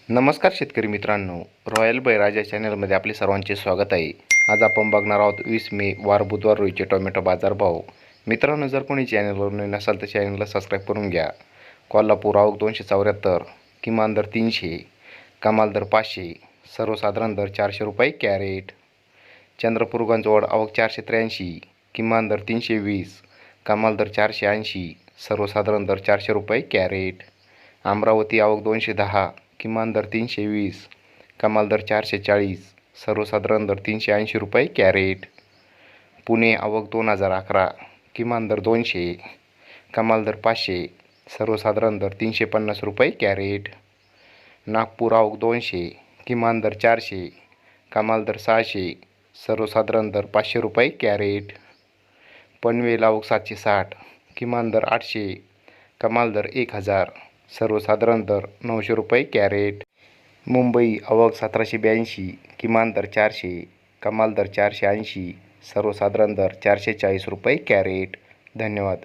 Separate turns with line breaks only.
नमस्कार शेतकरी मित्रांनो, रॉयल बळीराजा चॅनलमध्ये आपले सर्वांचे स्वागत आहे. आज आपण बघणार आहोत 20 मे वार बुधवार रोजीचे टोमॅटो बाजारभाव. मित्रांनो, जर कोणी चॅनलवर नवीन नसाल तर चॅनलला सबस्क्राईब करून घ्या. कोल्हापूर आवक 274, किमान दर 300, कमाल दर 500, सर्वसाधारण दर 400 रुपये कॅरेट. चंद्रपूर गंजवड आवक 483, किमान दर 320, कमाल दर 480, सर्वसाधारण दर 400 रुपये कॅरेट. अमरावती आवक 210, किमान दर 320, कमाल दर 440, सर्वसाधारण दर 380 रुपये कॅरेट. पुणे आवक 2011, किमान दर 200, कमाल दर 500, सर्वसाधारण दर 350 रुपये कॅरेट. नागपूर आवक 200, किमान दर 400, कमाल दर 600, सर्वसाधारण दर 500 रुपये कॅरेट. पनवेल आवक 760, किमान दर 800, कमाल दर 1000, सर्वसाधारण दर 900 रुपये कॅरेट. मुंबई आवक 1782, किमान दर 400, कमाल दर 480, सर्वसाधारण दर 440 रुपये कॅरेट. धन्यवाद.